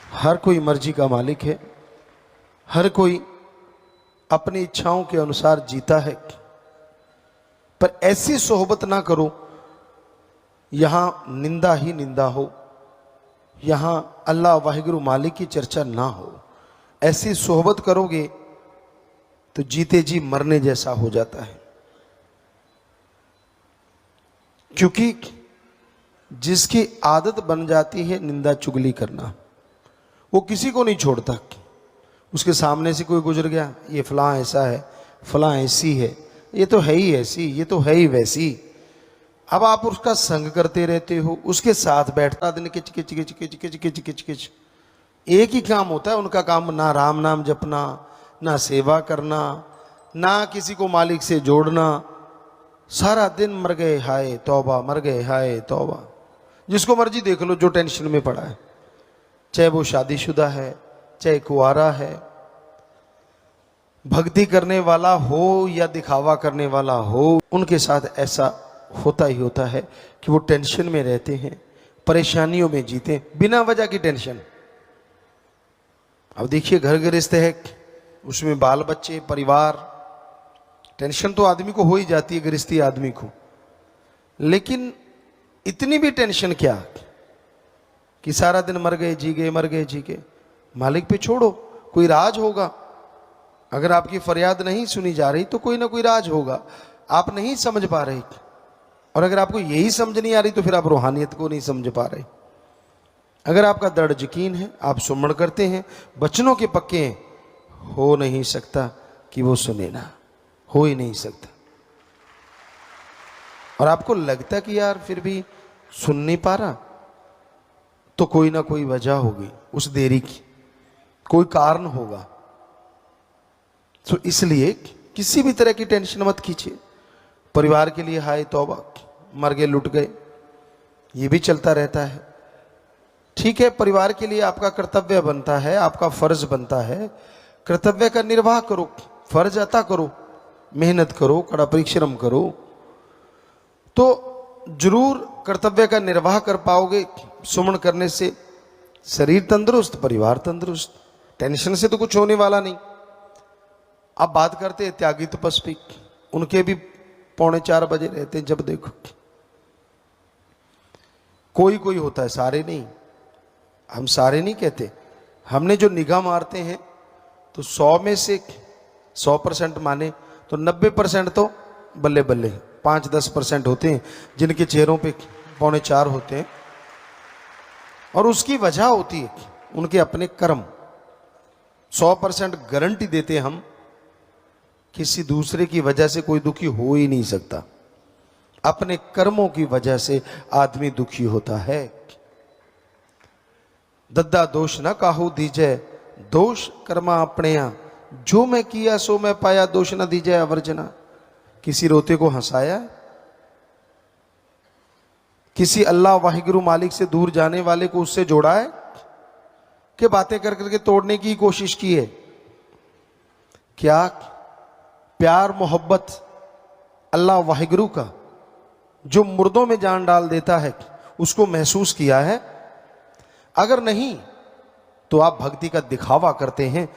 हर कोई मर्जी का मालिक है, हर कोई अपनी इच्छाओं के अनुसार जीता है, पर ऐसी सोहबत ना करो यहां निंदा ही निंदा हो, यहां अल्लाह वाहिगुरु मालिक की चर्चा ना हो। ऐसी सोहबत करोगे तो जीते जी मरने जैसा हो जाता है, क्योंकि जिसकी आदत बन जाती है निंदा चुगली करना, वो किसी को नहीं छोड़ता। उसके सामने से कोई गुजर गया, ये फलां ऐसा है, फलां ऐसी है, ये तो है ही ऐसी, ये तो है ही वैसी। अब आप उसका संग करते रहते हो, उसके साथ बैठता दिन किच किच किच किच किच किच किच किच। एक ही काम होता है उनका, काम ना राम नाम जपना, ना सेवा करना, ना किसी को मालिक से जोड़ना। सारा दिन मर गए हाय तौबा, मर गए हाय तौबा। जिसको मर्जी देख लो जो टेंशन में पड़ा है, चाहे वो शादीशुदा है चाहे कुंवारा है, भक्ति करने वाला हो या दिखावा करने वाला हो, उनके साथ ऐसा होता ही होता है कि वो टेंशन में रहते हैं, परेशानियों में जीते, बिना वजह की टेंशन। अब देखिए घर गृहस्थ है, उसमें बाल बच्चे परिवार, टेंशन तो आदमी को हो ही जाती है, गृहस्थी आदमी को। लेकिन इतनी भी टेंशन क्या कि सारा दिन मर गए जी गए, मर गए जी गए। मालिक पे छोड़ो, कोई राज होगा। अगर आपकी फरियाद नहीं सुनी जा रही तो कोई ना कोई राज होगा, आप नहीं समझ पा रहे। और अगर आपको यही समझ नहीं आ रही तो फिर आप रूहानियत को नहीं समझ पा रहे। अगर आपका दृढ़ यकीन है, आप सुमरण करते हैं, वचनों के पक्के हैं, हो नहीं सकता कि वो सुने ना, हो ही नहीं सकता। और आपको लगता कि यार फिर भी सुन नहीं पा रहा, तो कोई ना कोई वजह होगी उस देरी की, कोई कारण होगा। तो इसलिए किसी भी तरह की टेंशन मत कीजिए। परिवार के लिए हाय तौबा, मर गए लुट गए, ये भी चलता रहता है। ठीक है, परिवार के लिए आपका कर्तव्य बनता है, आपका फर्ज बनता है, कर्तव्य का निर्वाह करो, फर्ज अता करो, मेहनत करो, कड़ा परिश्रम करो, तो जरूर कर्तव्य का निर्वाह कर पाओगे। सुमन करने से शरीर तंदुरुस्त, परिवार तंदुरुस्त, टेंशन से तो कुछ होने वाला नहीं। अब बात करते हैं त्यागी तपस्वी, उनके भी 3:45 बजे रहते हैं। जब देखो कोई कोई होता है, सारे नहीं, हम सारे नहीं कहते। हमने जो निगाह मारते हैं तो 100 में से 100% माने तो 90% तो बल्ले बल्ले, 5-10% होते हैं जिनके चेहरों पे 3:45 होते हैं। और उसकी वजह होती है उनके अपने कर्म। 100% गारंटी देते हम, किसी दूसरे की वजह से कोई दुखी हो ही नहीं सकता, अपने कर्मों की वजह से आदमी दुखी होता है। दद्दा दोष न काहू दीजय, दोष कर्मा अपने यहां, जो मैं किया सो मैं पाया, दोष न दीजय अवर्जना। किसी रोते को हंसाया, किसी अल्लाह वाहिगुरु मालिक से दूर जाने वाले को उससे जोड़ा है कि बातें कर करके तोड़ने की कोशिश की है? क्या प्यार मोहब्बत अल्लाह वाहिगुरु का जो मुर्दों में जान डाल देता है उसको महसूस किया है? अगर नहीं तो आप भक्ति का दिखावा करते हैं,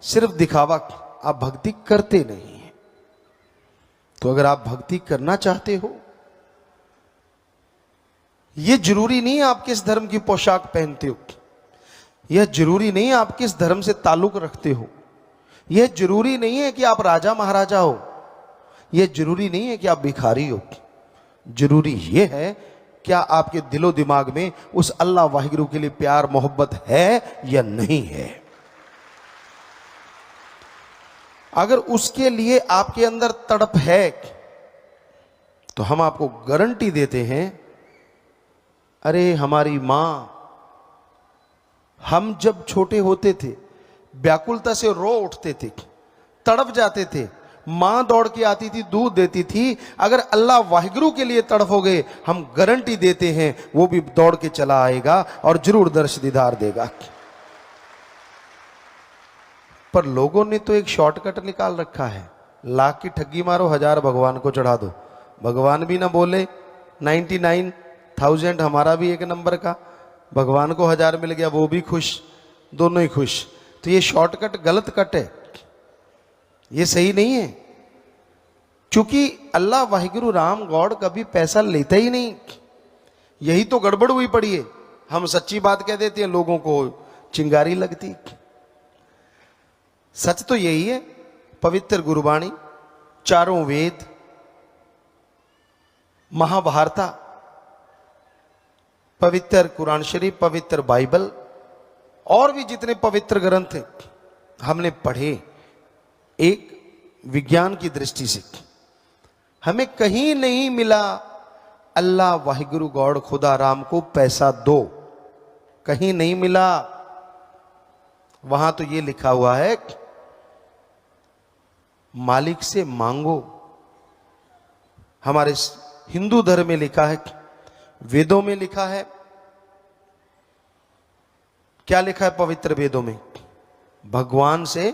सिर्फ दिखावा, आप भक्ति करते नहीं हैं। तो अगर आप भक्ति करना चाहते हो, यह जरूरी नहीं है आप किस धर्म की पोशाक पहनते हो, यह जरूरी नहीं है आप किस धर्म से ताल्लुक रखते हो, यह जरूरी नहीं है कि आप राजा महाराजा हो, यह जरूरी नहीं है कि आप भिखारी हो। जरूरी यह है क्या आपके दिलो दिमाग में उस अल्लाह वाहिगुरु के लिए प्यार मोहब्बत है या नहीं है। अगर उसके लिए आपके अंदर तड़प है तो हम आपको गारंटी देते हैं, अरे हमारी मां, हम जब छोटे होते थे व्याकुलता से रो उठते थे, तड़प जाते थे, मां दौड़ के आती थी, दूध देती थी। अगर अल्लाह वाहिगुरु के लिए तड़पोगे, हम गारंटी देते हैं वो भी दौड़ के चला आएगा और जरूर दर्श दीदार देगा। पर लोगों ने तो एक शॉर्टकट निकाल रखा है, लाख की ठगी मारो, 1000 भगवान को चढ़ा दो। भगवान भी ना बोले, 99,000 हमारा भी एक नंबर का, भगवान को 1000 मिल गया वो भी खुश, दोनों ही खुश। तो ये शॉर्टकट गलत कट है, ये सही नहीं है। क्योंकि अल्लाह वाहिगुरु राम गॉड कभी पैसा लेता ही नहीं। यही तो गड़बड़ हुई पड़ी है। हम सच्ची बात कह देते हैं, लोगों को चिंगारी लगती। सच तो यही है, पवित्र गुरुबाणी, चारों वेद, महाभारता, पवित्र कुरान शरीफ, पवित्र बाइबल और भी जितने पवित्र ग्रंथ हैं हमने पढ़े एक विज्ञान की दृष्टि से। हमें कहीं नहीं मिला अल्लाह वाहिगुरु गॉड खुदा राम को पैसा दो, कहीं नहीं मिला। वहां तो ये लिखा हुआ है मालिक से मांगो। हमारे हिंदू धर्म में लिखा है, वेदों में लिखा है। क्या लिखा है पवित्र वेदों में? भगवान से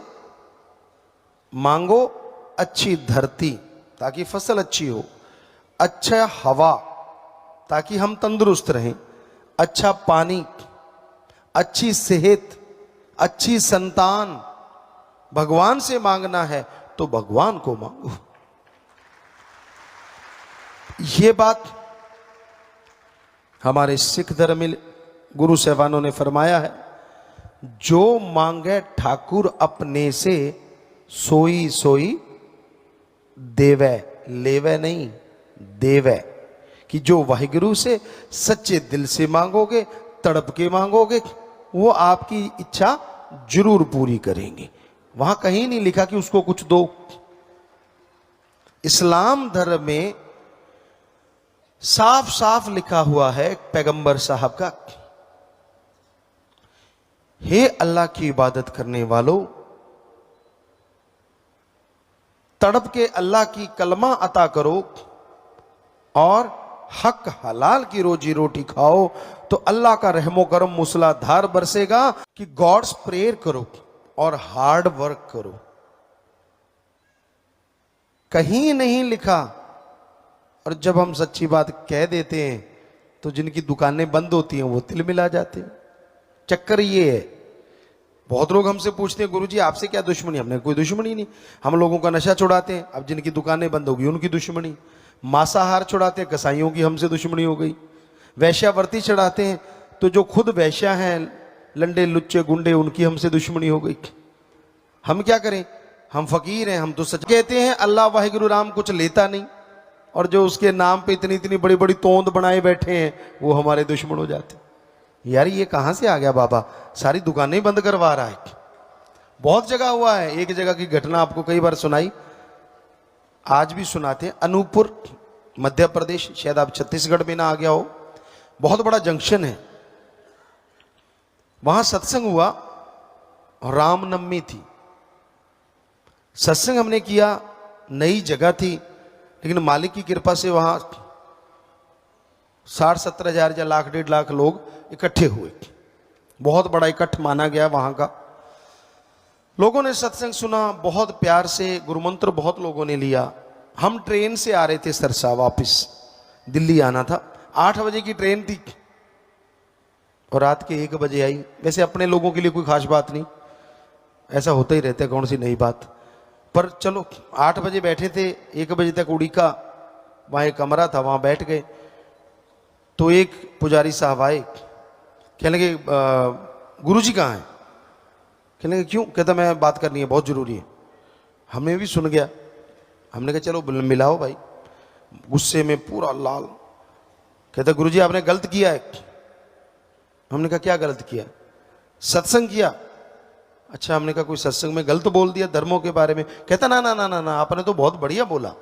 मांगो अच्छी धरती ताकि फसल अच्छी हो, अच्छा हवा ताकि हम तंदुरुस्त रहें, अच्छा पानी, अच्छी सेहत, अच्छी संतान। भगवान से मांगना है तो भगवान को मांगो। ये बात हमारे सिख धर्म में गुरु साहबानों ने फरमाया है, जो मांगे ठाकुर अपने से सोई सोई देवे, लेवे नहीं देवे। कि जो वाहिगुरु से सच्चे दिल से मांगोगे, तड़प के मांगोगे, वो आपकी इच्छा जरूर पूरी करेंगे। वहां कहीं नहीं लिखा कि उसको कुछ दो। इस्लाम धर्म में साफ साफ लिखा हुआ है पैगंबर साहब का, हे अल्लाह की इबादत करने वालों, तड़प के अल्लाह की कलमा अता करो और हक हलाल की रोजी रोटी खाओ, तो अल्लाह का रहमो करम मूसलाधार बरसेगा। कि गॉड्स प्रेयर करो और हार्ड वर्क करो। कहीं नहीं लिखा। और जब हम सच्ची बात कह देते हैं तो जिनकी दुकानें बंद होती हैं वो तिल मिला जाते हैं। चक्कर ये है, बहुत लोग हमसे पूछते हैं गुरुजी आपसे क्या दुश्मनी? हमने कोई दुश्मनी नहीं, हम लोगों का नशा छुड़ाते हैं। अब जिनकी दुकानें बंद होगी उनकी दुश्मनी। मांसाहार छुड़ाते हैं, कसाईयों की हमसे दुश्मनी हो गई। वैश्यावर्ती चढ़ाते हैं तो जो खुद वैश्या हैं, लंडे लुच्चे गुंडे, उनकी हमसे दुश्मनी हो गई। हम क्या करें? हम फकीर हैं, हम तो सच कहते हैं। अल्लाह वाहिगुरु राम कुछ लेता नहीं, और जो उसके नाम पे इतनी इतनी बड़ी बड़ी तोंद बनाए बैठे हैं वो हमारे दुश्मन हो जाते। यार ये कहां से आ गया बाबा? सारी दुकानें बंद करवा रहा है। बहुत जगह हुआ है। एक जगह की घटना आपको कई बार सुनाई, आज भी सुनाते हैं। अनूपपुर मध्य प्रदेश, शायद आप छत्तीसगढ़ में ना आ गया हो, बहुत बड़ा जंक्शन है। वहां सत्संग हुआ, रामनवमी थी। सत्संग हमने किया, नई जगह थी, लेकिन मालिक की कृपा से वहां 60-70 हजार या लाख 1.5 लाख लोग इकट्ठे हुए। बहुत बड़ा इकट्ठ माना गया वहां का। लोगों ने सत्संग सुना, बहुत प्यार से गुरुमंत्र बहुत लोगों ने लिया। हम ट्रेन से आ रहे थे सरसा, वापस दिल्ली आना था। 8 बजे की ट्रेन थी और रात के 1 बजे आई। वैसे अपने लोगों के लिए कोई खास बात नहीं, ऐसा होता ही रहता है, कौन सी नई बात। पर चलो 8 बजे बैठे थे, 1 बजे तक उड़ी का वहां एक कमरा था, वहां बैठ गए। तो एक पुजारी साहब आए, कहने लगे गुरुजी कहाँ हैं? कहने लगे क्यों? कहता मैं बात करनी है, बहुत जरूरी है। हमें भी सुन गया, हमने कहा चलो मिलाओ भाई। गुस्से में पूरा लाल, कहता गुरुजी आपने गलत किया है। हमने कहा क्या गलत किया? सत्संग किया। अच्छा, हमने कहा कोई सत्संग में गलत बोल दिया धर्मों के बारे में? कहता ना ना ना ना ना, आपने तो बहुत बढ़िया बोला।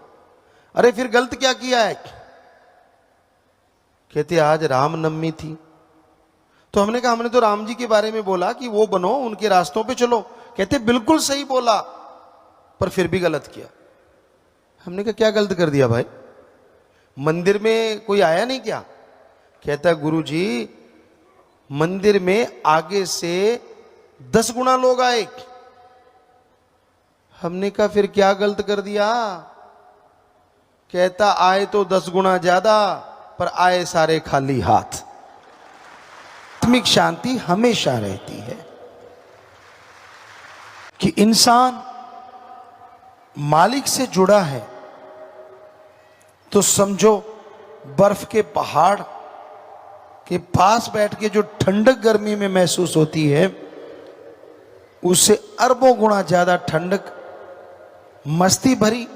अरे फिर गलत क्या किया है? कहते आज रामनवमी थी। तो हमने कहा हमने तो राम जी के बारे में बोला कि वो बनो, उनके रास्तों पे चलो। कहते बिल्कुल सही बोला, पर फिर भी गलत किया। हमने कहा क्या गलत कर दिया भाई? मंदिर में कोई आया नहीं क्या? कहता गुरुजी मंदिर में आगे से 10 गुना लोग आए। हमने कहा फिर क्या गलत कर दिया? कहता आए तो 10 गुना ज्यादा, पर आए सारे खाली हाथ। आत्मिक शांति हमेशा रहती है। कि इंसान मालिक से जुड़ा है तो समझो बर्फ के पहाड़ के पास बैठ के जो ठंडक गर्मी में महसूस होती है, उससे अरबों गुना ज्यादा ठंडक, मस्ती भरी,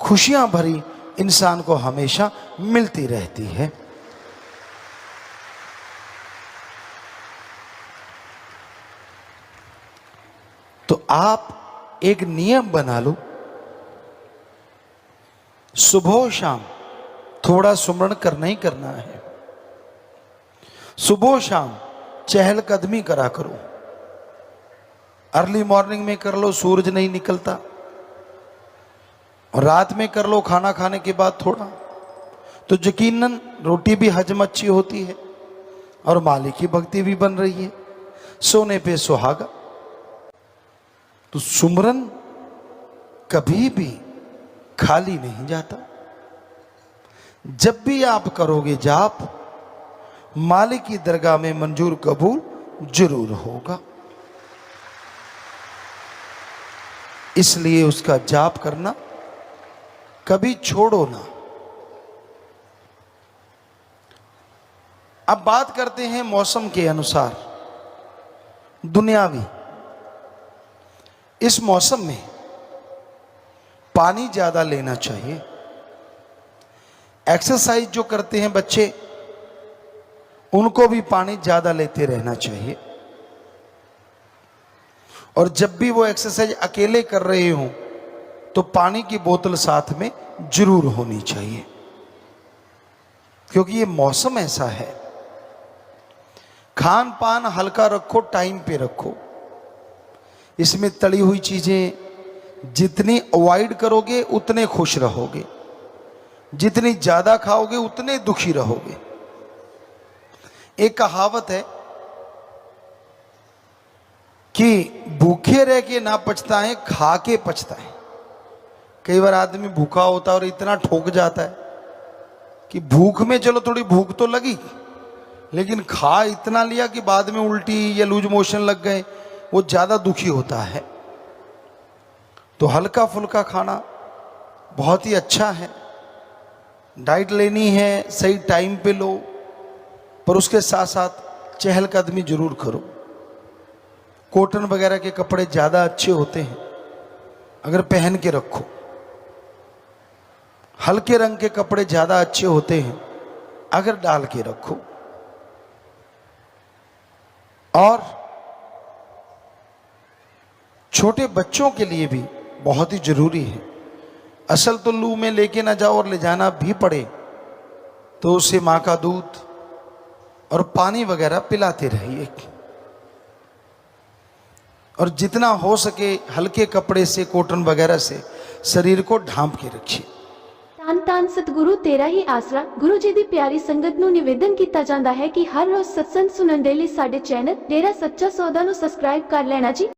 खुशियां भरी इंसान को हमेशा मिलती रहती है। तो आप एक नियम बना लो, सुबह शाम थोड़ा सुमरण करना ही करना है। सुबह शाम चहलकदमी करा करो। अर्ली मॉर्निंग में कर लो, सूरज नहीं निकलता, और रात में कर लो खाना खाने के बाद थोड़ा, तो यकीनन रोटी भी हजम अच्छी होती है और मालिक की भक्ति भी बन रही है। सोने पे सुहागा। तो सुमरन कभी भी खाली नहीं जाता। जब भी आप करोगे जाप, मालिक की दरगाह में मंजूर कबूल जरूर होगा। इसलिए उसका जाप करना कभी छोड़ो ना। अब बात करते हैं मौसम के अनुसार दुनियावी। इस मौसम में पानी ज्यादा लेना चाहिए। एक्सरसाइज जो करते हैं बच्चे, उनको भी पानी ज्यादा लेते रहना चाहिए। और जब भी वो एक्सरसाइज अकेले कर रहे हो तो पानी की बोतल साथ में जरूर होनी चाहिए, क्योंकि ये मौसम ऐसा है। खान पान हल्का रखो, टाइम पे रखो। इसमें तली हुई चीजें जितनी अवॉइड करोगे उतने खुश रहोगे, जितनी ज्यादा खाओगे उतने दुखी रहोगे। एक कहावत है कि भूखे रह के ना पछताएं, खा के पछताएं। कई बार आदमी भूखा होता है और इतना ठोक जाता है कि भूख में चलो थोड़ी भूख तो लगी, लेकिन खा इतना लिया कि बाद में उल्टी या लूज मोशन लग गए, वो ज्यादा दुखी होता है। तो हल्का फुल्का खाना बहुत ही अच्छा है। डाइट लेनी है, सही टाइम पे लो, पर उसके साथ साथ चहलकदमी जरूर करो। कॉटन वगैरह के कपड़े ज्यादा अच्छे होते हैं, अगर पहन के रखो। हल्के रंग के कपड़े ज्यादा अच्छे होते हैं, अगर डाल के रखो। और छोटे बच्चों के लिए भी बहुत ही जरूरी है। असल तो लू में लेके ना जाओ, और ले जाना भी पड़े तो उसे मां का दूध और पानी वगैरह पिलाते रहिए। और जितना हो सके हल्के कपड़े से, कॉटन वगैरह से शरीर को ढांप के रखिए। ਧੰਨ ਧੰਨ ਸਤਿਗੁਰੂ ਤੇਰਾ ਹੀ ਆਸਰਾ। ਗੁਰੂ ਜੀ ਦੀ ਪਿਆਰੀ ਸੰਗਤ ਨੂੰ ਨਿਵੇਦਨ ਕੀਤਾ ਜਾਂਦਾ ਹੈ ਕਿ ਹਰ ਰੋਜ਼ ਸਤਸੰਗ ਸੁਣਨ ਦੇ ਲਈ ਸਾਡੇ ਚੈਨਲ ਡੇਰਾ ਸੱਚਾ ਸੌਦਾ ਨੂੰ ਸਬਸਕ੍ਰਾਈਬ ਕਰ ਲੈਣਾ ਜੀ।